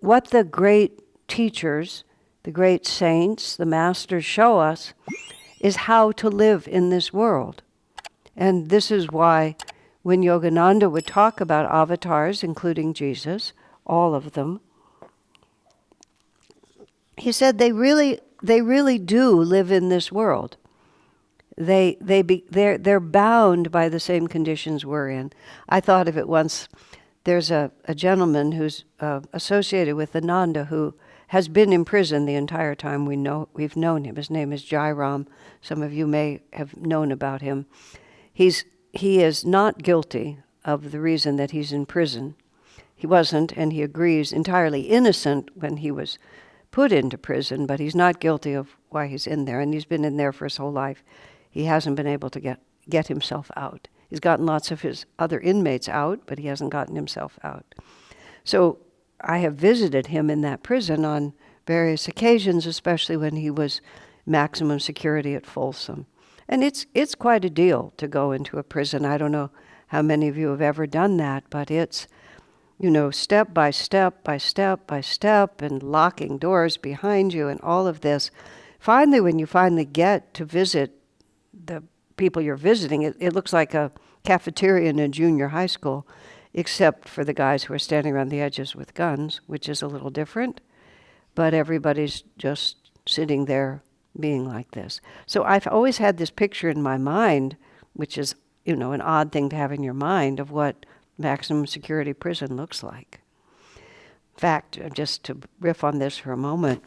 what the great teachers, the great saints, the masters show us is how to live in this world. And this is why when Yogananda would talk about avatars, including Jesus, all of them, he said they really do live in this world. They're bound by the same conditions we're in. I thought of it once. There's a gentleman who's associated with Ananda who has been in prison the entire time we've known him. His name is Jairam. Some of you may have known about him. He is not guilty of the reason that he's in prison. He wasn't, and he agrees, entirely innocent when he was put into prison, but he's not guilty of why he's in there, and he's been in there for his whole life. He hasn't been able to get himself out. He's gotten lots of his other inmates out, but he hasn't gotten himself out. So I have visited him in that prison on various occasions, especially when he was maximum security at Folsom. And it's quite a deal to go into a prison. I don't know how many of you have ever done that, but it's, step by step by step by step, and locking doors behind you and all of this. Finally, when you finally get to visit the people you're visiting, it looks like a cafeteria in a junior high school, except for the guys who are standing around the edges with guns, which is a little different. But everybody's just sitting there being like this. So I've always had this picture in my mind, which is, an odd thing to have in your mind, of what maximum security prison looks like. In fact, just to riff on this for a moment,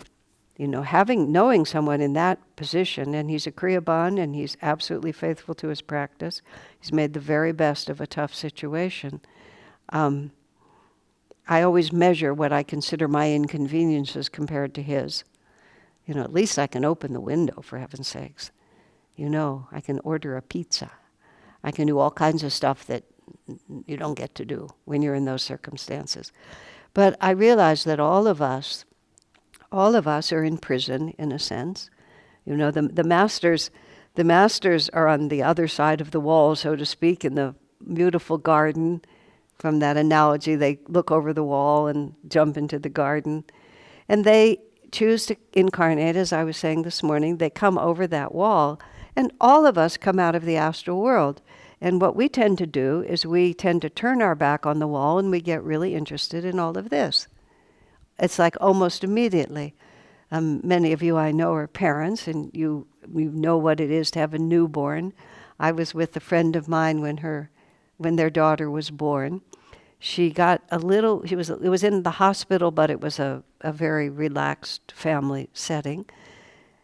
knowing someone in that position, and he's a Kriyaban, and he's absolutely faithful to his practice. He's made the very best of a tough situation. I always measure what I consider my inconveniences compared to his. At least I can open the window, for heaven's sakes. I can order a pizza. I can do all kinds of stuff that you don't get to do when you're in those circumstances. But I realize that all of us are in prison, in a sense. The masters are on the other side of the wall, so to speak, in the beautiful garden. From that analogy, they look over the wall and jump into the garden. And they choose to incarnate, as I was saying this morning. They come over that wall, and all of us come out of the astral world. And what we tend to do is we tend to turn our back on the wall, and we get really interested in all of this. It's like almost immediately. Many of you I know are parents, and you know what it is to have a newborn. I was with a friend of mine when their daughter was born. It was in the hospital, but it was a very relaxed family setting.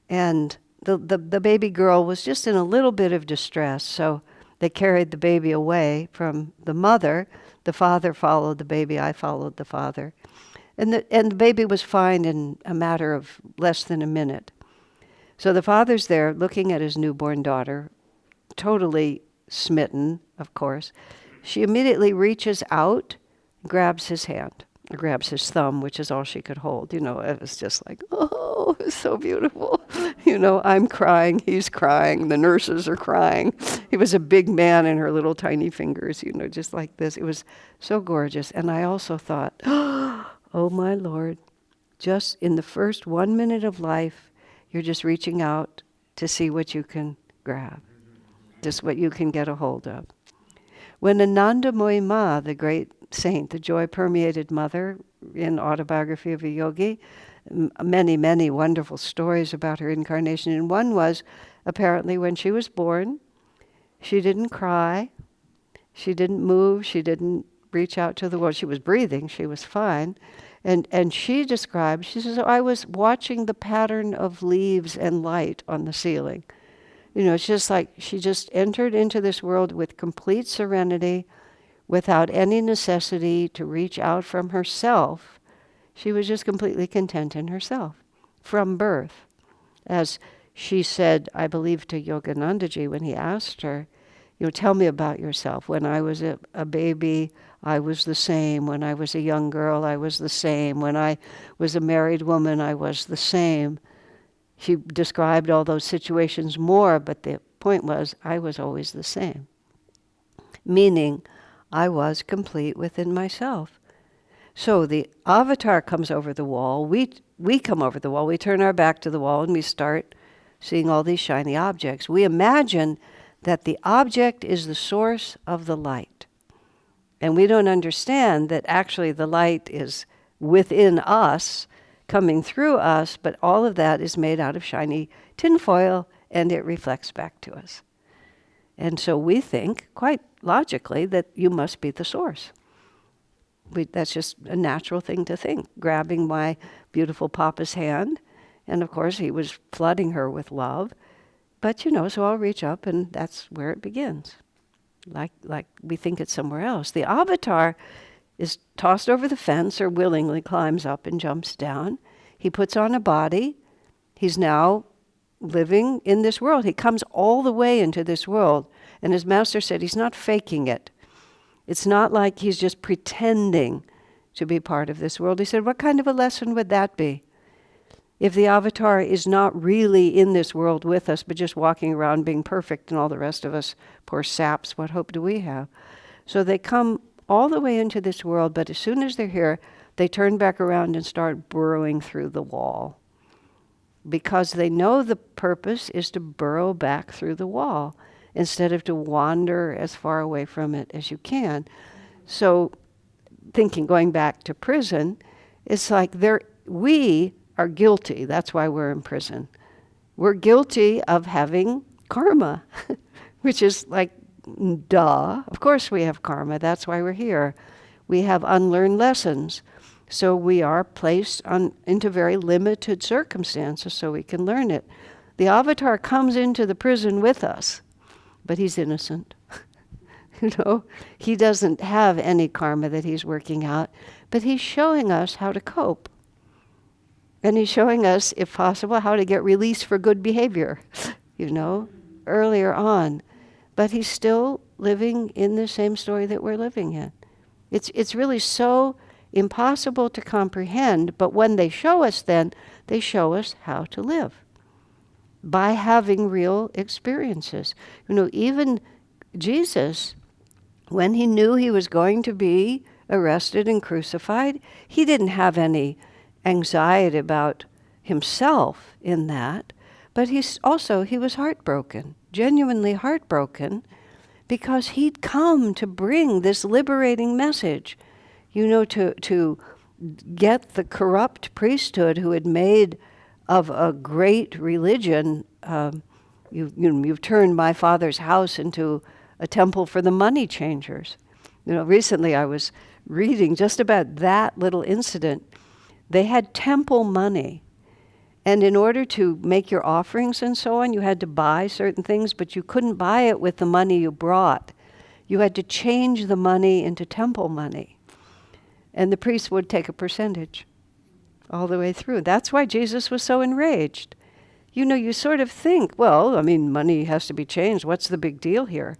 And the baby girl was just in a little bit of distress, so they carried the baby away from the mother. The father followed the baby, I followed the father. And the baby was fine in a matter of less than a minute. So the father's there looking at his newborn daughter, totally smitten, of course. She immediately reaches out, grabs his hand, or grabs his thumb, which is all she could hold. It was just like, oh, it's so beautiful. I'm crying, he's crying, the nurses are crying. He was a big man in her little tiny fingers, just like this. It was so gorgeous. And I also thought, oh my Lord, just in the first 1 minute of life, you're just reaching out to see what you can grab, just what you can get a hold of. When Ananda Michigan, the great saint, the joy-permeated mother, in Autobiography of a Yogi, many, many wonderful stories about her incarnation. And one was, apparently, when she was born, she didn't cry, she didn't move, she didn't reach out to the world. She was breathing, she was fine. And she described, she says, I was watching the pattern of leaves and light on the ceiling. It's just like she just entered into this world with complete serenity, without any necessity to reach out from herself. She was just completely content in herself from birth. As she said, I believe, to Yogananda Ji when he asked her, tell me about yourself. When I was a baby, I was the same. When I was a young girl, I was the same. When I was a married woman, I was the same. She described all those situations more, but the point was, I was always the same. Meaning, I was complete within myself. So the avatar comes over the wall. We come over the wall. We turn our back to the wall and we start seeing all these shiny objects. We imagine that the object is the source of the light. And we don't understand that actually the light is within us, coming through us, but all of that is made out of shiny tinfoil and it reflects back to us. And so we think, quite logically, that you must be the source. That's just a natural thing to think, grabbing my beautiful Papa's hand. And of course, he was flooding her with love. But, so I'll reach up and that's where it begins. Like we think it's somewhere else. The avatar is tossed over the fence or willingly climbs up and jumps down. He puts on a body. He's now living in this world. He comes all the way into this world. And as Master said, he's not faking it. It's not like he's just pretending to be part of this world. He said, what kind of a lesson would that be? If the avatar is not really in this world with us, but just walking around being perfect and all the rest of us, poor saps, what hope do we have? So they come all the way into this world, but as soon as they're here, they turn back around and start burrowing through the wall. Because they know the purpose is to burrow back through the wall instead of to wander as far away from it as you can. So going back to prison, it's like we are guilty. That's why we're in prison. We're guilty of having karma, which is like, duh. Of course we have karma. That's why we're here. We have unlearned lessons. So we are placed into very limited circumstances so we can learn it. The avatar comes into the prison with us, but he's innocent. He doesn't have any karma that he's working out, but he's showing us how to cope. And he's showing us, if possible, how to get released for good behavior, earlier on. But he's still living in the same story that we're living in. It's really so impossible to comprehend, but when they show us then, they show us how to live by having real experiences. Even Jesus, when he knew he was going to be arrested and crucified, he didn't have any anxiety about himself in that, but he was heartbroken, genuinely heartbroken, because he'd come to bring this liberating message, to get the corrupt priesthood who had made of a great religion, you've turned my father's house into a temple for the money changers. Recently I was reading just about that little incident. They had temple money. And in order to make your offerings and so on, you had to buy certain things, but you couldn't buy it with the money you brought. You had to change the money into temple money. And the priest would take a percentage all the way through. That's why Jesus was so enraged. You sort of think, money has to be changed. What's the big deal here?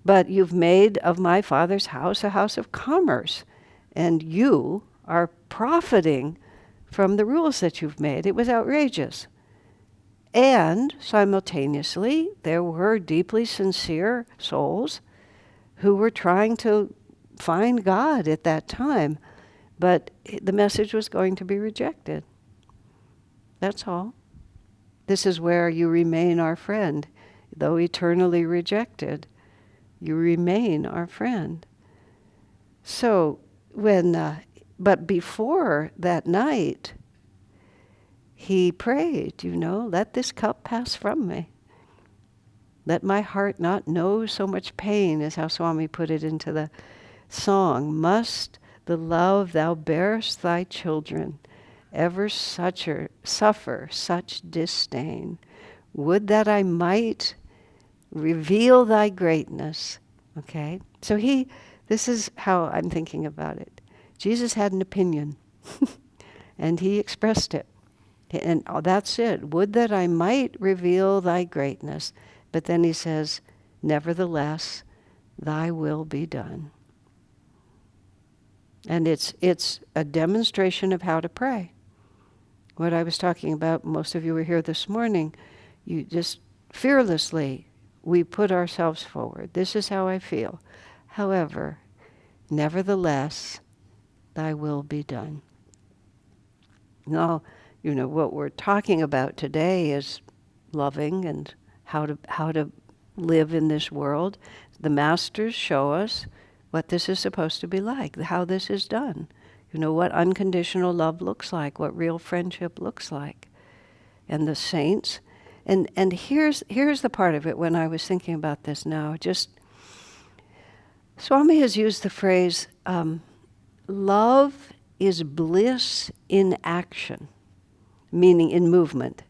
But you've made of my father's house a house of commerce, and you are profiting from the rules that you've made. It was outrageous. And simultaneously, there were deeply sincere souls who were trying to find God at that time, but the message was going to be rejected. That's all. This is where you remain our friend. Though eternally rejected, you remain our friend. So but before that night, he prayed, let this cup pass from me. Let my heart not know so much pain, is how Swami put it into the song. Must the love thou bearest thy children ever suffer such disdain? Would that I might reveal thy greatness. Okay? So this is how I'm thinking about it. Jesus had an opinion, and he expressed it. And that's it. Would that I might reveal thy greatness. But then he says, nevertheless, thy will be done. And it's a demonstration of how to pray. What I was talking about, most of you were here this morning, you just fearlessly, we put ourselves forward. This is how I feel. However, nevertheless, thy will be done. Now, what we're talking about today is loving and how to live in this world. The masters show us what this is supposed to be like, how this is done. What unconditional love looks like, what real friendship looks like. And the saints, and here's the part of it when I was thinking about this now. Just Swami has used the phrase, love is bliss in action, meaning in movement,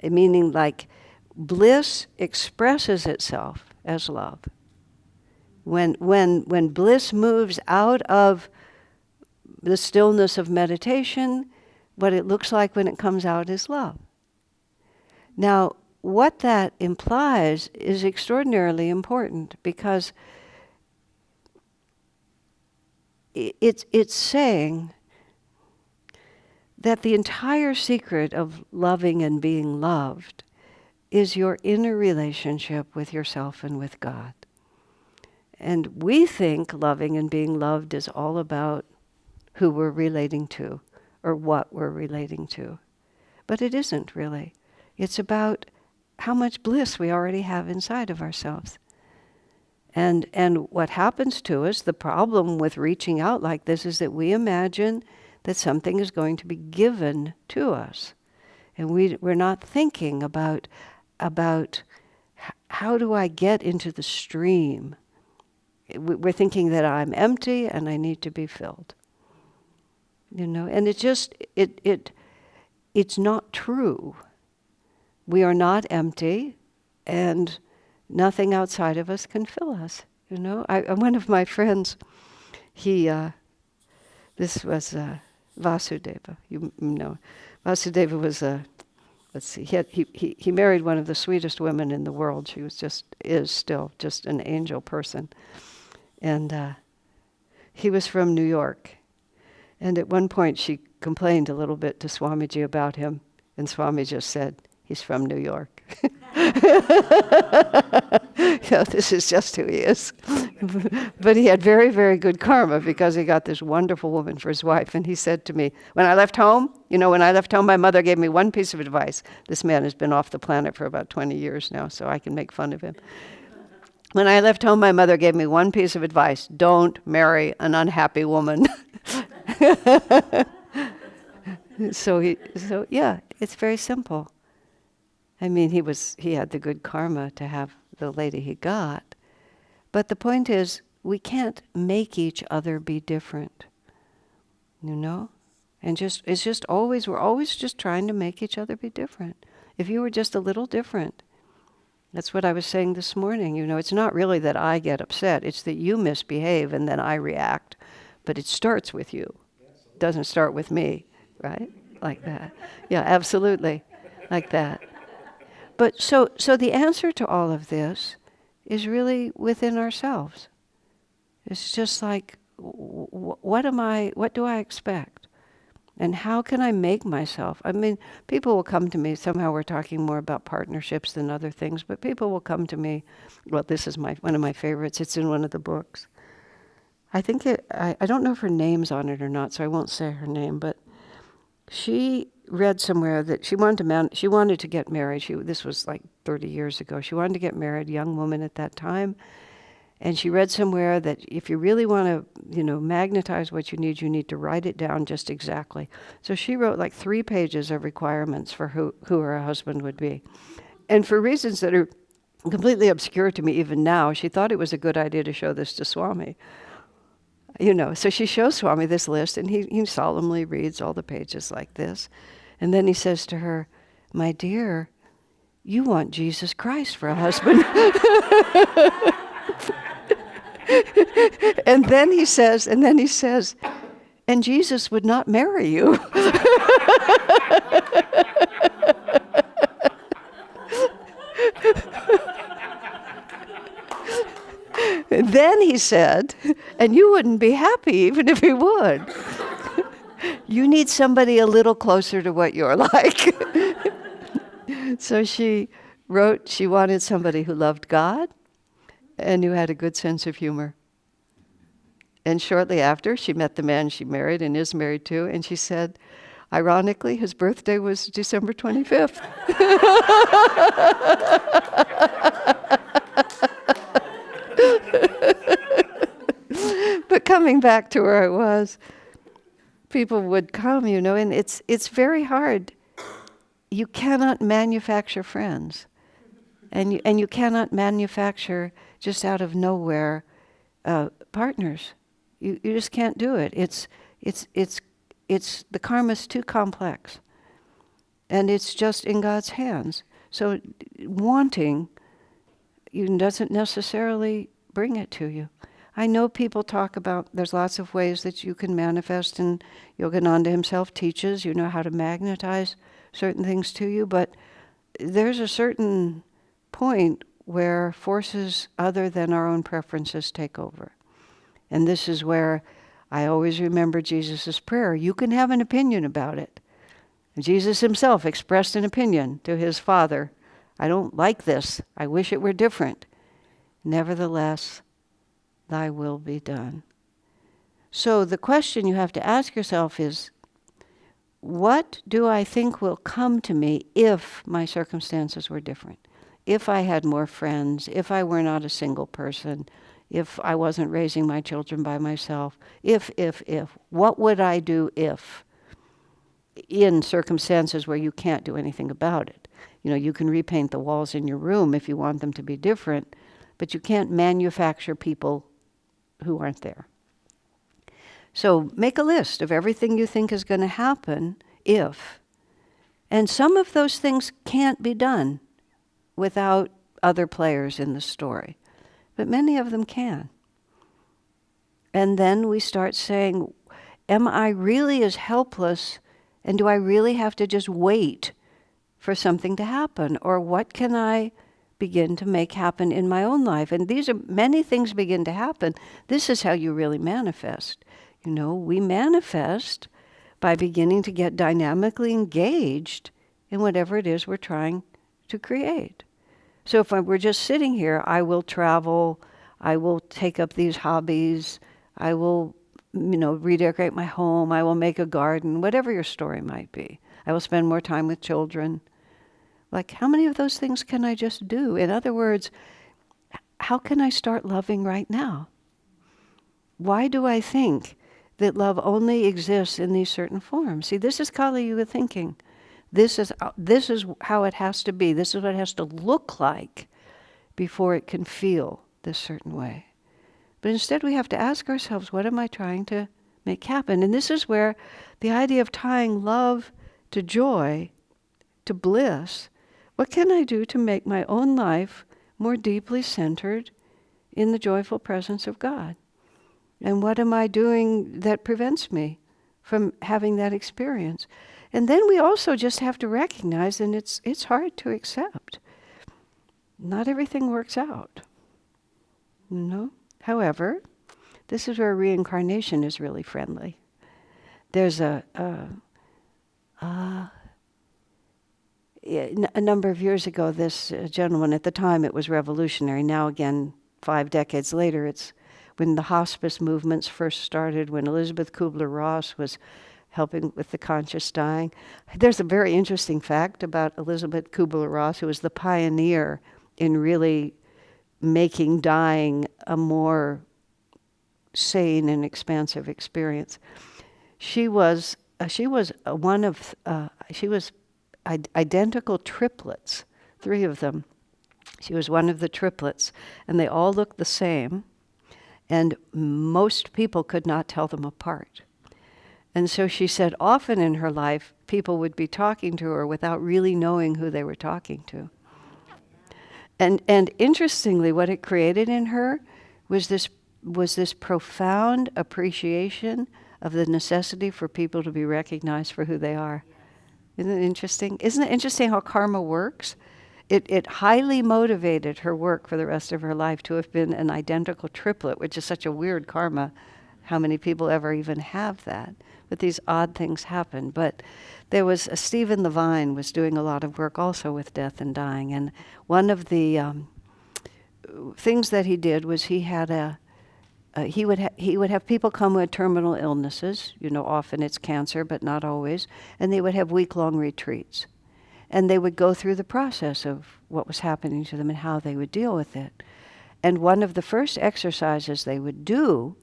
meaning like bliss expresses itself as love. When bliss moves out of the stillness of meditation, what it looks like when it comes out is love. Now, what that implies is extraordinarily important, because it's saying that the entire secret of loving and being loved is your inner relationship with yourself and with God. And we think loving and being loved is all about who we're relating to or what we're relating to. But it isn't really. It's about how much bliss we already have inside of ourselves. And what happens to us, the problem with reaching out like this, is that we imagine that something is going to be given to us. And we're not thinking about how do I get into the stream. We're thinking that I'm empty and I need to be filled. And it's not true. We are not empty, and nothing outside of us can fill us. One of my friends, this was Vasudeva. Vasudeva was let's see, he married one of the sweetest women in the world. She is still just an angel person. And he was from New York. And at one point she complained a little bit to Swami G about him. And Swami just said, he's from New York. This is just who he is. But he had very, very good karma, because he got this wonderful woman for his wife. And he said to me, when I left home, my mother gave me one piece of advice. This man has been off the planet for about 20 years now, so I can make fun of him. When I left home, my mother gave me one piece of advice: don't marry an unhappy woman. So it's very simple. I mean, he had the good karma to have the lady he got. But the point is, we can't make each other be different. And we're always just trying to make each other be different. If you were just a little different, that's what I was saying this morning. It's not really that I get upset. It's that you misbehave and then I react. But it starts with you. It doesn't start with me, right? Like that. Yeah, absolutely. Like that. But so the answer to all of this is really within ourselves. It's just like, what do I expect? And how can I make myself? I mean, people will come to me, somehow we're talking more about partnerships than other things, but people will come to me, well, this is one of my favorites, it's in one of the books. I think I don't know if her name's on it or not, so I won't say her name, but she read somewhere that she wanted to get married. This was like 30 years ago. She wanted to get married, young woman at that time. And she read somewhere that if you really want to, magnetize what you need to write it down just exactly. So she wrote like 3 pages of requirements for who her husband would be. And for reasons that are completely obscure to me even now, she thought it was a good idea to show this to Swami. So she shows Swami this list, and he solemnly reads all the pages like this. And then he says to her, "My dear, you want Jesus Christ for a husband." And then he says, "And Jesus would not marry you." And then he said, "And you wouldn't be happy even if he would. You need somebody a little closer to what you're like." So she wrote she wanted somebody who loved God and who had a good sense of humor. And shortly after, she met the man she married and is married to, and she said, ironically, his birthday was December 25th. But coming back to where I was, people would come, and it's very hard. You cannot manufacture friends, and you cannot manufacture just out of nowhere partners. You just can't do it. It's the karma's too complex, and it's just in God's hands. So wanting doesn't necessarily bring it to you. I know people talk about, there's lots of ways that you can manifest, and Yogananda himself teaches, how to magnetize certain things to you, but there's a certain point where forces other than our own preferences take over. And this is where I always remember Jesus' prayer. You can have an opinion about it. Jesus himself expressed an opinion to his Father. I don't like this. I wish it were different. Nevertheless, thy will be done. So the question you have to ask yourself is, what do I think will come to me if my circumstances were different? If I had more friends, if I were not a single person, if I wasn't raising my children by myself, if, what would I do if? In circumstances where you can't do anything about it. You can repaint the walls in your room if you want them to be different, but you can't manufacture people who aren't there. So make a list of everything you think is going to happen if. And some of those things can't be done without other players in the story. But many of them can. And then we start saying, am I really as helpless, and do I really have to just wait for something to happen? Or what can I begin to make happen in my own life? And many things begin to happen. This is how you really manifest. We manifest by beginning to get dynamically engaged in whatever it is we're trying to create. So if we're just sitting here, I will travel, I will take up these hobbies, I will, redecorate my home, I will make a garden, whatever your story might be. I will spend more time with children. Like, how many of those things can I just do? In other words, how can I start loving right now? Why do I think that love only exists in these certain forms? See, this is Kali Yuga thinking. This is how it has to be. This is what it has to look like before it can feel this certain way. But instead we have to ask ourselves, what am I trying to make happen? And this is where the idea of tying love to joy, to bliss, what can I do to make my own life more deeply centered in the joyful presence of God? And what am I doing that prevents me from having that experience? And then we also just have to recognize, and it's hard to accept, not everything works out. However, this is where reincarnation is really friendly. There's a number of years ago, this gentleman, at the time it was revolutionary. Now again, 5 decades later, it's when the hospice movements first started, when Elizabeth Kubler-Ross was helping with the conscious dying. There's a very interesting fact about Elizabeth Kubler-Ross, who was the pioneer in really making dying a more sane and expansive experience. She was identical triplets, 3 of them. She was one of the triplets, and they all looked the same, and most people could not tell them apart. And so she said often in her life, people would be talking to her without really knowing who they were talking to. And interestingly, what it created in her was this profound appreciation of the necessity for people to be recognized for who they are. Isn't it interesting? Isn't it interesting how karma works? It highly motivated her work for the rest of her life to have been an identical triplet, which is such a weird karma. How many people ever even have that? But these odd things happen. But there was Stephen Levine was doing a lot of work also with death and dying, and one of the things that he did was he had he would have people come with terminal illnesses. Often it's cancer, but not always. And they would have week-long retreats. And they would go through the process of what was happening to them and how they would deal with it. And one of the first exercises they would do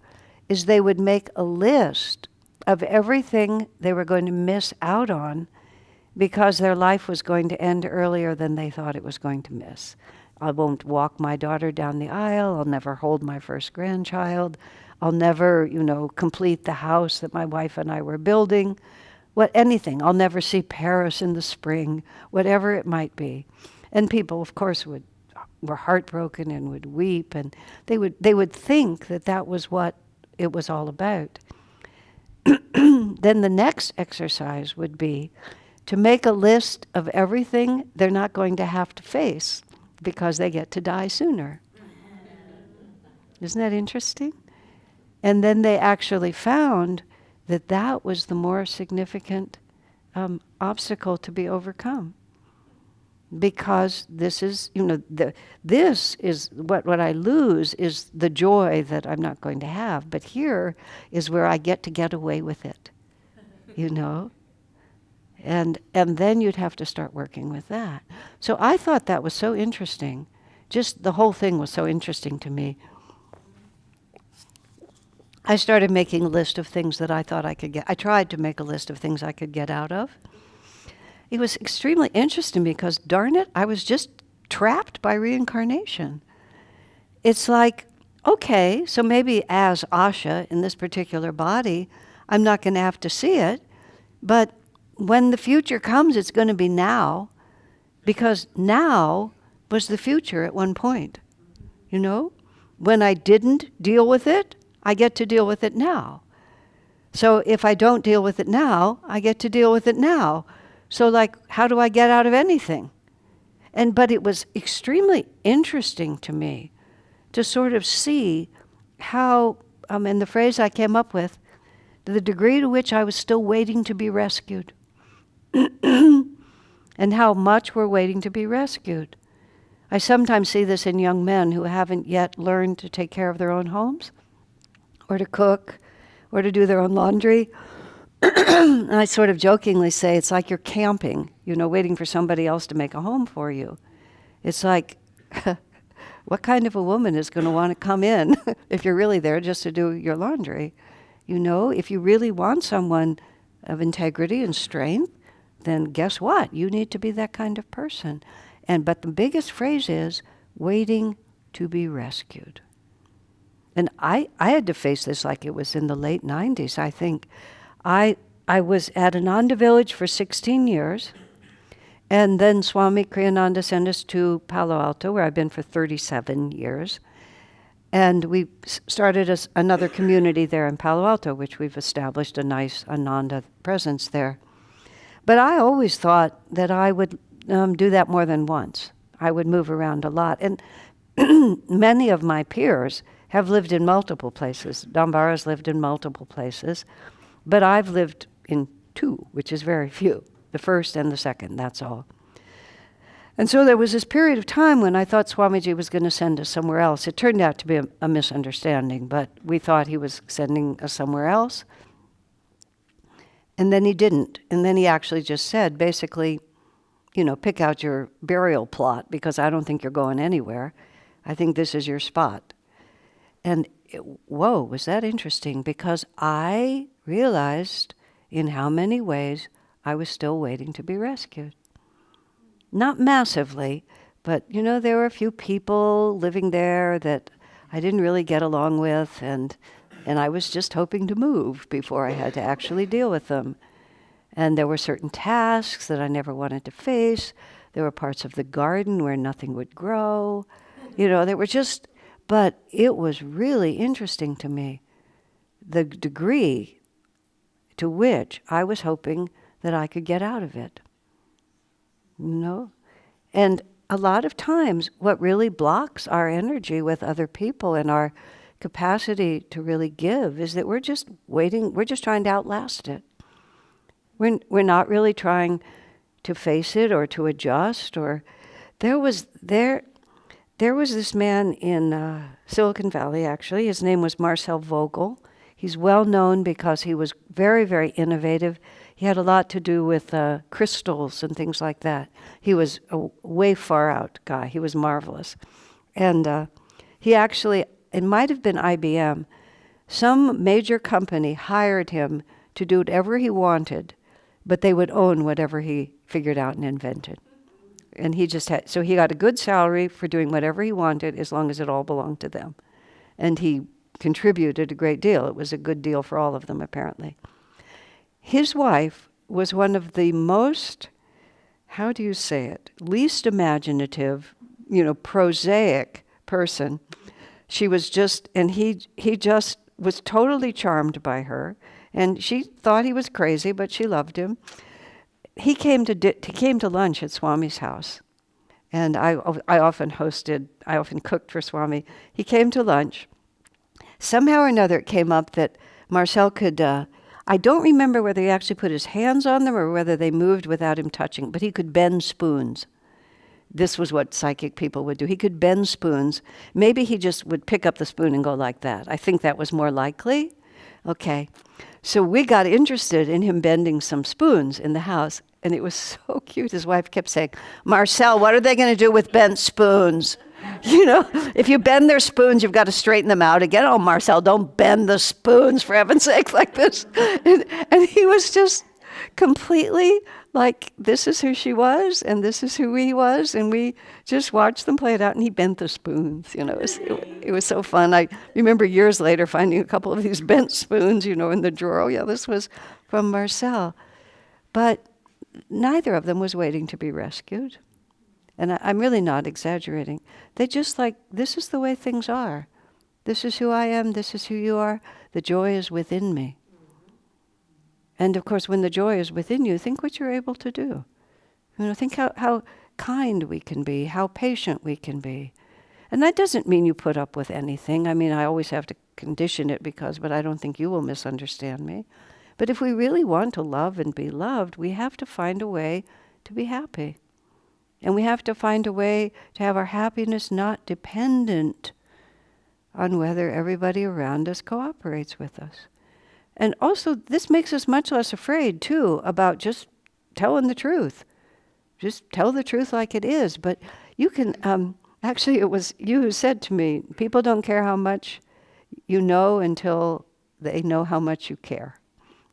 is they would make a list of everything they were going to miss out on because their life was going to end earlier than they thought it was going to miss. I won't walk my daughter down the aisle. I'll never hold my first grandchild. I'll never, complete the house that my wife and I were building. Anything. I'll never see Paris in the spring, whatever it might be. And people, of course, were heartbroken and would weep, and they would think that was what it was all about. Then the next exercise would be to make a list of everything they're not going to have to face because they get to die sooner. Isn't that interesting? And then they actually found that was the more significant obstacle to be overcome. Because this is, this is what I lose is the joy that I'm not going to have. But here is where I get away with it, And then you'd have to start working with that. So I thought that was so interesting. Just the whole thing was so interesting to me. I started making a list of things that I thought I could get. I tried to make a list of things I could get out of. It was extremely interesting because, darn it, I was just trapped by reincarnation. It's like, okay, so maybe as Asha in this particular body, I'm not going to have to see it, but when the future comes, it's going to be now, because now was the future at one point. When I didn't deal with it, I get to deal with it now. So if I don't deal with it now, I get to deal with it now. So how do I get out of anything? But it was extremely interesting to me to sort of see how, and the phrase I came up with, the degree to which I was still waiting to be rescued. And how much we're waiting to be rescued. I sometimes see this in young men who haven't yet learned to take care of their own homes, or to cook, or to do their own laundry. And I sort of jokingly say it's like you're camping, waiting for somebody else to make a home for you. It's like, what kind of a woman is going to want to come in if you're really there just to do your laundry? If you really want someone of integrity and strength, then guess what? You need to be that kind of person. But the biggest phrase is waiting to be rescued. And I had to face this like it was in the late 90s, I think. I was at Ananda village for 16 years, and then Swami Kriyananda sent us to Palo Alto, where I've been for 37 years. And we started another community there in Palo Alto, which we've established a nice Ananda presence there. But I always thought that I would do that more than once. I would move around a lot. And many of my peers have lived in multiple places. Dambara's lived in multiple places. But I've lived in 2, which is very few. The first and the second, that's all. And so there was this period of time when I thought Swami G was going to send us somewhere else. It turned out to be a misunderstanding, but we thought he was sending us somewhere else. And then he didn't. And then he actually just said, basically, pick out your burial plot because I don't think you're going anywhere. I think this is your spot. And whoa, was that interesting, because I realized in how many ways I was still waiting to be rescued. Not massively, but there were a few people living there that I didn't really get along with, and I was just hoping to move before I had to actually deal with them. And there were certain tasks that I never wanted to face. There were parts of the garden where nothing would grow. There were just, but it was really interesting to me, the degree to which I was hoping that I could get out of it. And a lot of times what really blocks our energy with other people and our capacity to really give is that we're just waiting, we're just trying to outlast it. We're not really trying to face it or to adjust, or There was this man in Silicon Valley, actually. His name was Marcel Vogel. He's well known because he was very, very innovative. He had a lot to do with crystals and things like that. He was a way far out guy. He was marvelous. And he actually, it might have been IBM, some major company hired him to do whatever he wanted, but they would own whatever he figured out and invented. And he just had, so he got a good salary for doing whatever he wanted as long as it all belonged to them. And he contributed a great deal. It was a good deal for all of them, apparently. His wife was one of the most, how do you say it, least imaginative, prosaic person. She was just, and he just was totally charmed by her. And she thought he was crazy, but she loved him. He came to lunch at Swami's house. And I often cooked for Swami. He came to lunch. Somehow or another it came up that Marcel could, I don't remember whether he actually put his hands on them or whether they moved without him touching, but he could bend spoons. This was what psychic people would do. He could bend spoons. Maybe he just would pick up the spoon and go like that. I think that was more likely. Okay. So we got interested in him bending some spoons in the house, and it was so cute. His wife kept saying, Marcel, what are they going to do with bent spoons? If you bend their spoons, you've got to straighten them out again. Oh, Marcel, don't bend the spoons, for heaven's sake, like this. And he was just completely like, this is who she was, and this is who he was, and we just watched them play it out, and he bent the spoons. It was so fun. I remember years later finding a couple of these bent spoons, in the drawer. Oh, yeah, this was from Marcel. But neither of them was waiting to be rescued. And I'm really not exaggerating. They just this is the way things are. This is who I am, this is who you are. The joy is within me. And of course, when the joy is within you, think what you're able to do. Think how kind we can be, how patient we can be. And that doesn't mean you put up with anything. I mean, I always have to condition it but I don't think you will misunderstand me. But if we really want to love and be loved, we have to find a way to be happy. And we have to find a way to have our happiness not dependent on whether everybody around us cooperates with us. And also, this makes us much less afraid, too, about just telling the truth. Just tell the truth like it is. But you can, actually, it was you who said to me, people don't care how much you know until they know how much you care.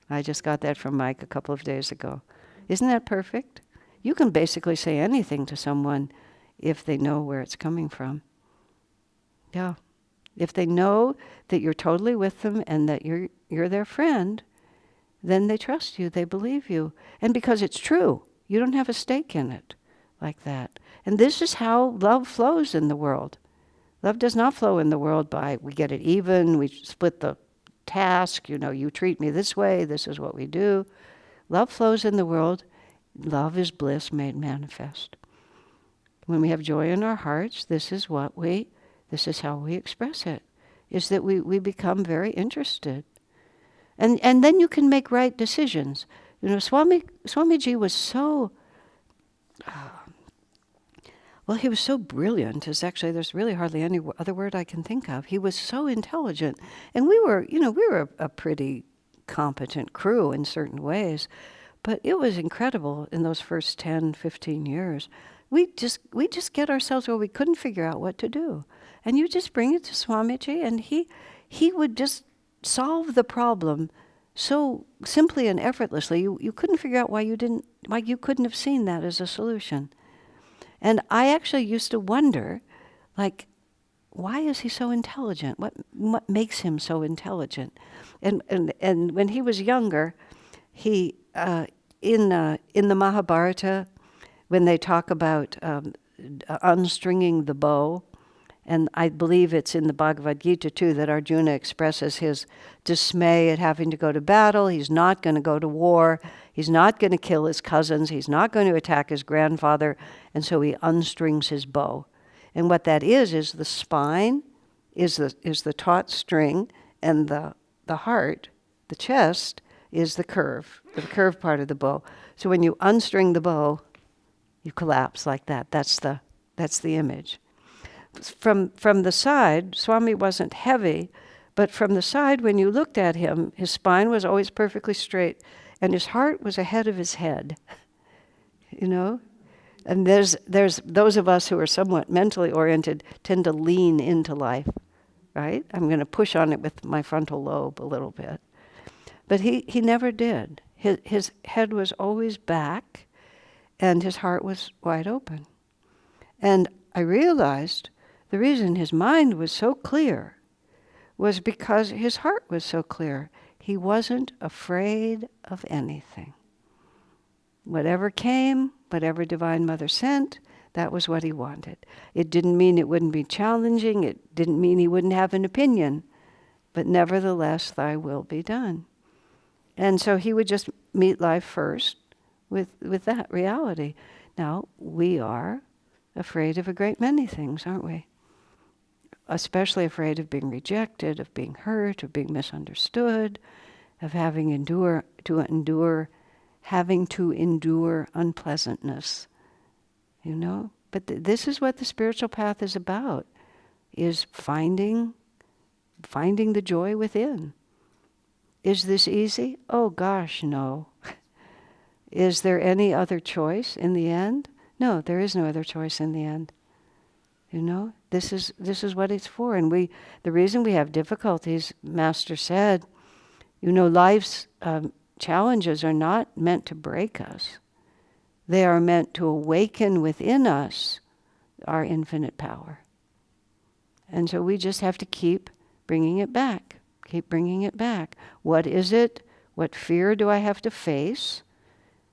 I just got that from Mike a couple of days ago. Isn't that perfect? You can basically say anything to someone if they know where it's coming from. Yeah. If they know that you're totally with them and that you're their friend, then they trust you, they believe you. And because it's true, you don't have a stake in it like that. And this is how love flows in the world. Love does not flow in the world by we get it even, we split the task, you treat me this way, this is what we do. Love flows in the world. Love is bliss made manifest. When we have joy in our hearts, this is how we express it, is that we become very interested. And then you can make right decisions. Swami G was so, he was so brilliant. There's really hardly any other word I can think of. He was so intelligent. And we were a pretty competent crew in certain ways. But it was incredible in those first 10, 15 years. We just get ourselves where we couldn't figure out what to do. And you just bring it to Swamiji, and he would just solve the problem so simply and effortlessly. You couldn't figure out why you couldn't have seen that as a solution. And I actually used to wonder, why is he so intelligent? What makes him so intelligent? And when he was younger, he in the Mahabharata, when they talk about unstringing the bow, and I believe it's in the Bhagavad Gita too, that Arjuna expresses his dismay at having to go to battle. He's not going to go to war. He's not going to kill his cousins. He's not going to attack his grandfather. And so he unstrings his bow. And what that is the spine is the taut string, and the heart, the chest, is the curve part of the bow. So when you unstring the bow, you collapse like that. That's the image. from the side, Swami wasn't heavy, but from the side, when you looked at him, his spine was always perfectly straight, and his heart was ahead of his head, you know? And there's those of us who are somewhat mentally oriented tend to lean into life, right? I'm going to push on it with my frontal lobe a little bit. But he never did. His head was always back, and his heart was wide open. And I realized the reason his mind was so clear was because his heart was so clear. He wasn't afraid of anything. Whatever came, whatever Divine Mother sent, that was what he wanted. It didn't mean it wouldn't be challenging. It didn't mean he wouldn't have an opinion. But nevertheless, thy will be done. And so he would just meet life first with that reality. Now, we are afraid of a great many things, aren't we? Especially afraid of being rejected, of being hurt, of being misunderstood, of having to endure unpleasantness, you know? But this is what the spiritual path is about, is finding the joy within. Is this easy? Oh gosh, no. Is there any other choice in the end? No, there is no other choice in the end. You know, this is what it's for. And the reason we have difficulties, Master said, you know, life's challenges are not meant to break us. They are meant to awaken within us our infinite power. And so we just have to keep bringing it back. Keep bringing it back. What is it? What fear do I have to face?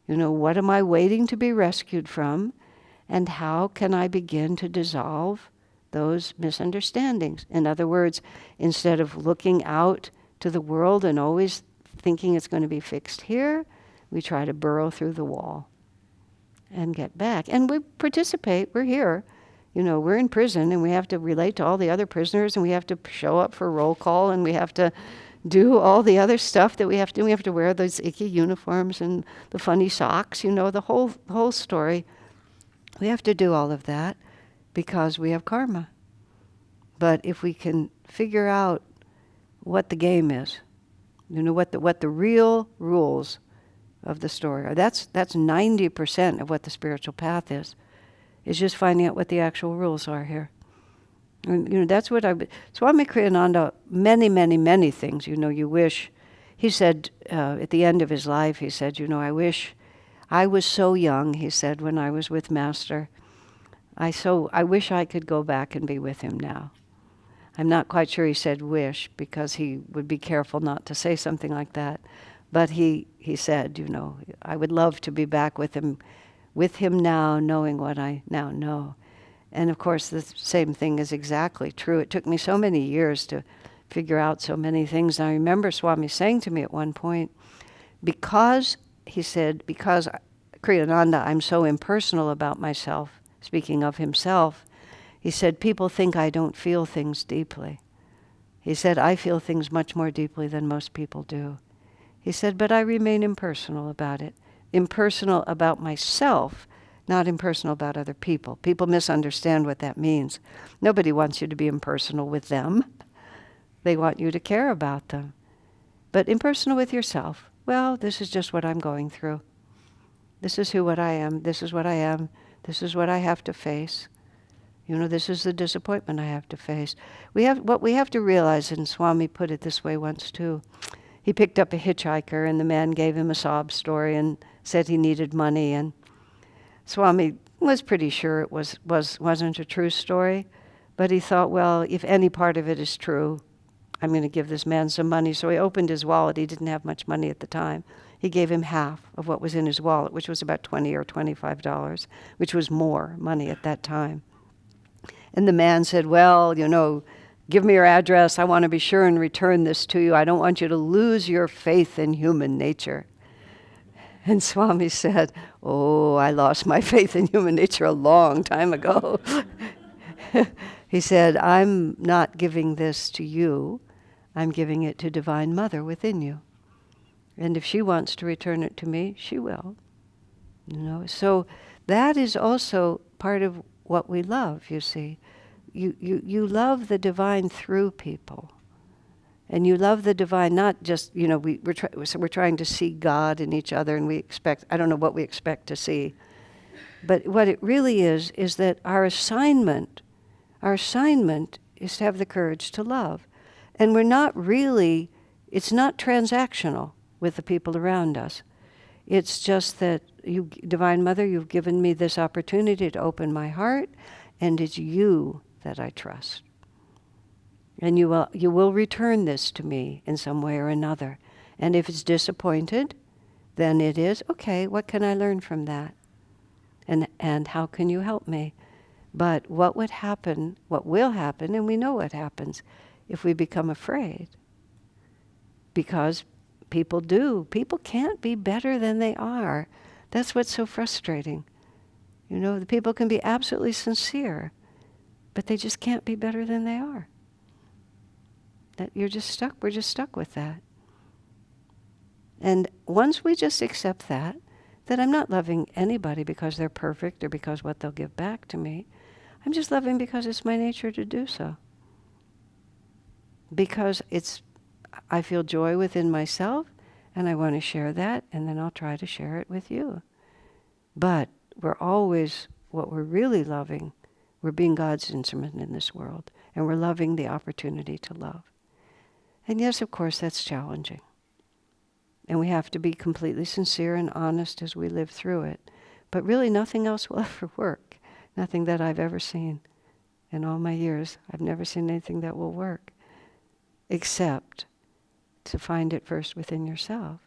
You know, what am I waiting to be rescued from? And how can I begin to dissolve those misunderstandings? In other words, instead of looking out to the world and always thinking it's going to be fixed here, we try to burrow through the wall and get back. And we participate. We're here. You know, we're in prison, and we have to relate to all the other prisoners, and we have to show up for roll call, and we have to do all the other stuff that we have to do. We have to wear those icky uniforms and the funny socks, you know, the whole story. We have to do all of that because we have karma. But if we can figure out what the game is, you know, what the real rules of the story are, that's 90% of what the spiritual path is just finding out what the actual rules are here. And, you know, that's what Swami Kriyananda, many things, you know, you wish, he said at the end of his life, he said, you know, I wish I was so young, he said, when I was with Master. I wish I could go back and be with him now. I'm not quite sure he said wish, because he would be careful not to say something like that. But he said, you know, I would love to be back with him now, knowing what I now know. And of course, the same thing is exactly true. It took me so many years to figure out so many things. And I remember Swami saying to me at one point, because Kriyananda, I'm so impersonal about myself, speaking of himself, he said, people think I don't feel things deeply. He said, I feel things much more deeply than most people do. He said, but I remain impersonal about it. Impersonal about myself, not impersonal about other people. People misunderstand what that means. Nobody wants you to be impersonal with them. They want you to care about them. But impersonal with yourself, well, this is just what I'm going through. This is what I am. This is what I am. This is what I have to face. You know, this is the disappointment I have to face. What we have to realize, and Swami put it this way once too, he picked up a hitchhiker and the man gave him a sob story and said he needed money, and Swami was pretty sure it wasn't a true story, but he thought, well, if any part of it is true, I'm going to give this man some money. So he opened his wallet. He didn't have much money at the time. He gave him half of what was in his wallet, which was about $20 or $25, which was more money at that time. And the man said, well, you know, give me your address. I want to be sure and return this to you. I don't want you to lose your faith in human nature. And Swami said, oh, I lost my faith in human nature a long time ago. He said, I'm not giving this to you. I'm giving it to Divine Mother within you. And if she wants to return it to me, she will. You know, so that is also part of what we love, you see. you love the divine through people. And you love the divine, not just, we're trying to see God in each other, and we expect, I don't know what we expect to see. But what it really is that our assignment is to have the courage to love. And we're not really, it's not transactional with the people around us. It's just that you, Divine Mother, you've given me this opportunity to open my heart, and it's you that I trust. And you will return this to me in some way or another. And if it's disappointed, then it is, okay, what can I learn from that? And how can you help me? But what will happen, and we know what happens, if we become afraid? Because people can't be better than they are. That's what's so frustrating. The people can be absolutely sincere, but they just can't be better than they are. That we're just stuck with that. And once we just accept that I'm not loving anybody because they're perfect or because what they'll give back to me. I'm just loving because it's my nature to do so. Because I feel joy within myself, and I want to share that, and then I'll try to share it with you. But what we're really loving, we're being God's instrument in this world, and we're loving the opportunity to love. And yes, of course, that's challenging. And we have to be completely sincere and honest as we live through it. But really nothing else will ever work. Nothing that I've ever seen in all my years. I've never seen anything that will work. Except to find it first within yourself.